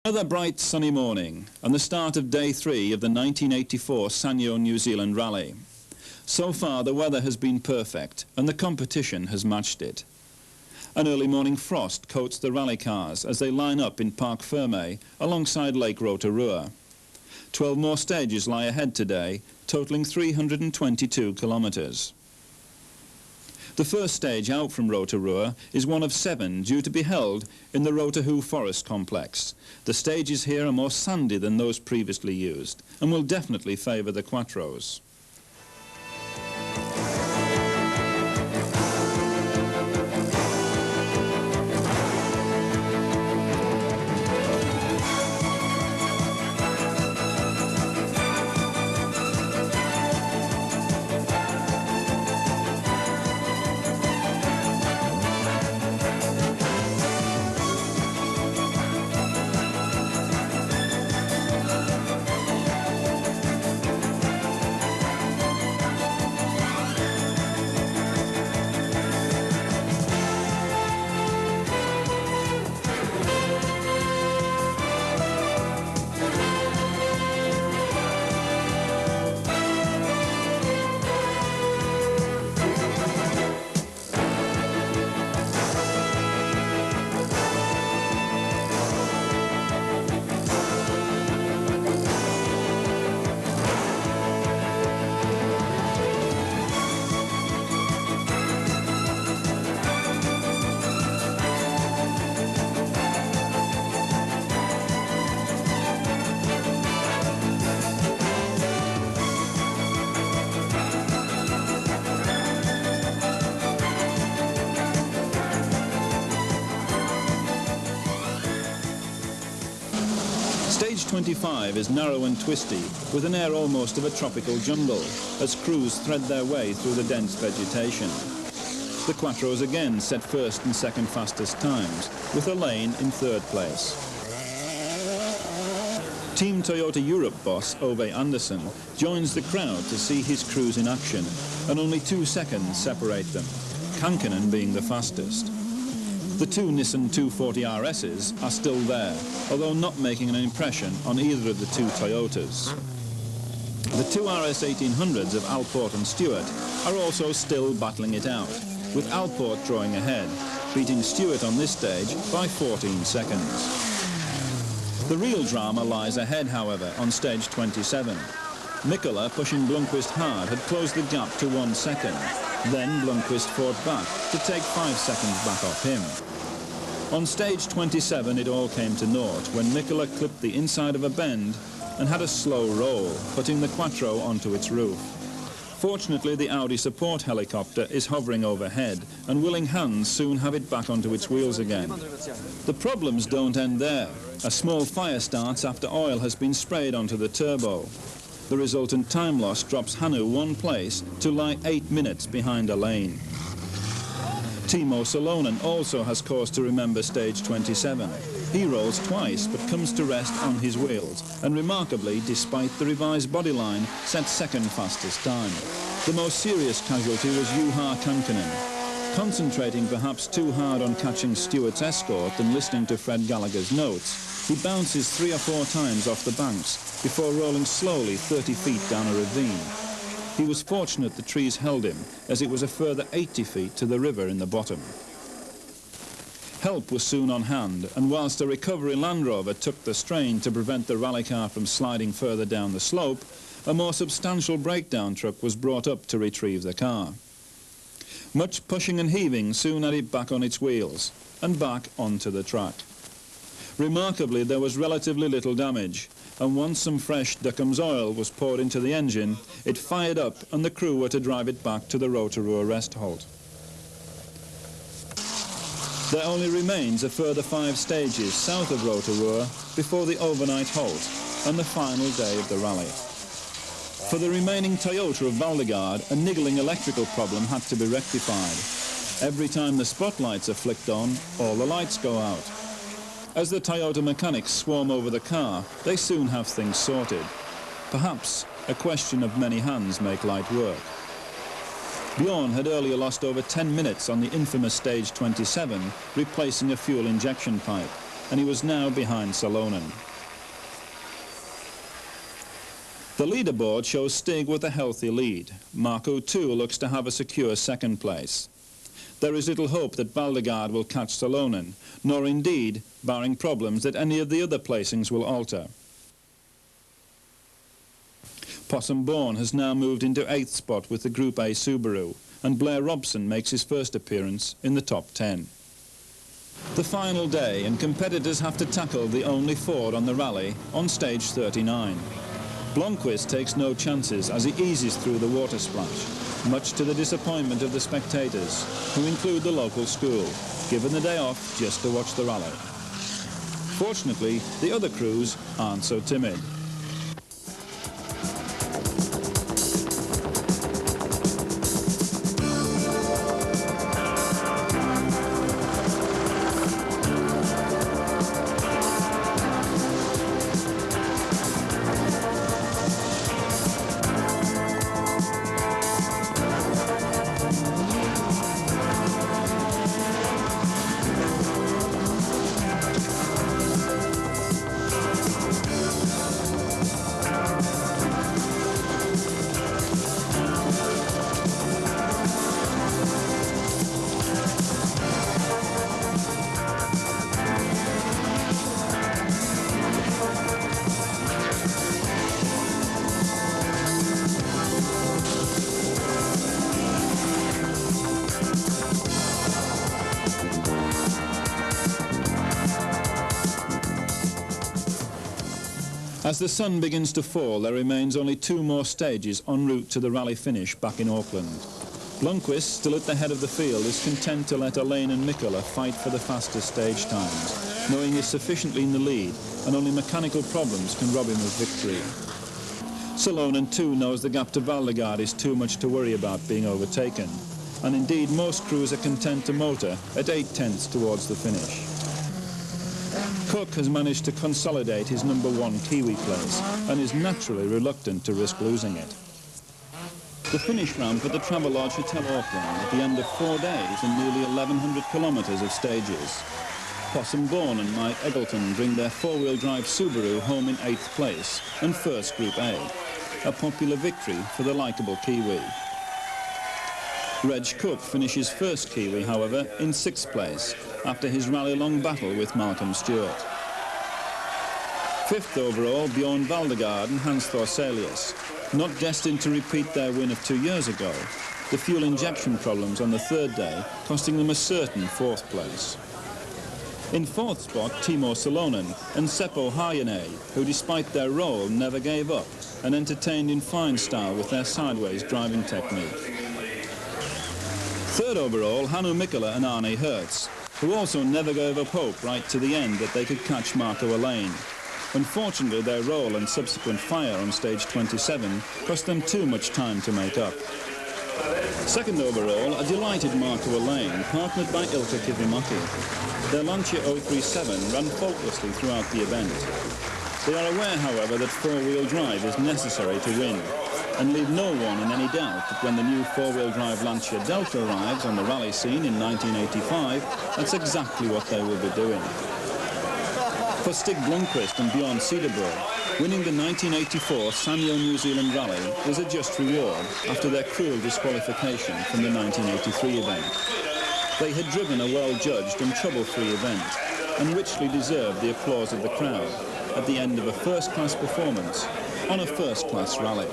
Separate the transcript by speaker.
Speaker 1: Another bright sunny morning and the start of day 3 of the 1984 Sanyo New Zealand Rally. So far the weather has been perfect and the competition has matched it. An early morning frost coats the rally cars as they line up in Parc Ferme alongside Lake Rotorua. 12 more stages lie ahead today, totalling 322 kilometres. The first stage out from Rotorua is one of 7 due to be held in the Rotorua Forest Complex. The stages here are more sandy than those previously used and will definitely favour the Quattros. Stage 25 is narrow and twisty, with an air almost of a tropical jungle, as crews thread their way through the dense vegetation. The Quattros again set first and second fastest times, with Elaine in third place. Team Toyota Europe boss Ove Anderson joins the crowd to see his crews in action, and only 2 seconds separate them, Kankkunen being the fastest. The 2 Nissan 240 RSs are still there, although not making an impression on either of the 2 Toyotas. The 2 RS 1800s of Alport and Stewart are also still battling it out, with Alport drawing ahead, beating Stewart on this stage by 14 seconds. The real drama lies ahead, however, on stage 27. Mikkola, pushing Blomqvist hard, had closed the gap to 1 second. Then Blomqvist fought back to take 5 seconds back off him. On stage 27 it all came to naught when Mikkola clipped the inside of a bend and had a slow roll, putting the Quattro onto its roof. Fortunately, the Audi support helicopter is hovering overhead and willing hands soon have it back onto its wheels again. The problems don't end there. A small fire starts after oil has been sprayed onto the turbo. The resultant time loss drops Hannu 1 place to lie 8 minutes behind Elaine. Timo Salonen also has cause to remember stage 27. He rolls twice but comes to rest on his wheels and remarkably, despite the revised bodyline, sets second fastest time. The most serious casualty was Juha Kankkunen. Concentrating perhaps too hard on catching Stewart's escort than listening to Fred Gallagher's notes, he bounces 3 or 4 times off the banks before rolling slowly 30 feet down a ravine. He was fortunate the trees held him, as it was a further 80 feet to the river in the bottom. Help was soon on hand, and whilst a recovery Land Rover took the strain to prevent the rally car from sliding further down the slope, a more substantial breakdown truck was brought up to retrieve the car. Much pushing and heaving soon had it back on its wheels, and back onto the track. Remarkably, there was relatively little damage, and once some fresh Duckham's oil was poured into the engine, it fired up and the crew were to drive it back to the Rotorua rest halt. There only remains a further 5 stages south of Rotorua before the overnight halt and the final day of the rally. For the remaining Toyota of Valdegard, a niggling electrical problem had to be rectified. Every time the spotlights are flicked on, all the lights go out. As the Toyota mechanics swarm over the car, they soon have things sorted. Perhaps a question of many hands make light work. Bjorn had earlier lost over 10 minutes on the infamous stage 27, replacing a fuel injection pipe. and he was now behind Salonen. The leaderboard shows Stig with a healthy lead. Marco too looks to have a secure second place. There is little hope that Valdegaard will catch Salonen, nor indeed, barring problems, that any of the other placings will alter. Possum Bourne has now moved into 8th spot with the Group A Subaru, and Blair Robson makes his first appearance in the top 10. The final day, and competitors have to tackle the only Ford on the rally on stage 39. Blomqvist takes no chances as he eases through the water splash, much to the disappointment of the spectators, who include the local school, given the day off just to watch the rally. Fortunately, the other crews aren't so timid. As the sun begins to fall, there remains only 2 more stages en route to the rally finish back in Auckland. Blomqvist, still at the head of the field, is content to let Alain and Mikkola fight for the fastest stage times, knowing he's sufficiently in the lead and only mechanical problems can rob him of victory. Salonen too knows the gap to Valdegaard is too much to worry about being overtaken, and indeed most crews are content to motor at 8/10 towards the finish. Cook has managed to consolidate his #1 Kiwi place and is naturally reluctant to risk losing it. The finish ramp at the Travelodge Hotel Auckland at the end of 4 days and nearly 1,100 kilometres of stages. Possum Bourne and Mike Eggleton bring their 4-wheel drive Subaru home in 8th place and first Group A, a popular victory for the likeable Kiwi. Reg Cook finishes first Kiwi, however, in 6th place, after his rally-long battle with Malcolm Stewart. 5th overall, Bjorn Valdegaard and Hans Thorselius, not destined to repeat their win of 2 years ago, the fuel injection problems on the 3rd day costing them a certain 4th place. In 4th spot, Timo Salonen and Seppo Hayanei, who despite their role never gave up and entertained in fine style with their sideways driving technique. 3rd overall, Hannu Mikkola and Arne Hertz, who also never gave up hope right to the end that they could catch Marco Alain. Unfortunately, their roll and subsequent fire on stage 27 cost them too much time to make up. 2nd overall, a delighted Marco Alain, partnered by Ilkka Kivimäki. Their Lancia 037 ran faultlessly throughout the event. They are aware, however, that 4-wheel drive is necessary to win, and leave no one in any doubt that when the new 4-wheel drive Lancia Delta arrives on the rally scene in 1985, that's exactly what they will be doing. For Stig Blomqvist and Bjorn Cederberg, winning the 1984 Sanyo New Zealand Rally is a just reward after their cruel disqualification from the 1983 event. They had driven a well-judged and trouble-free event, and richly deserved the applause of the crowd at the end of a first-class performance on a first-class rally.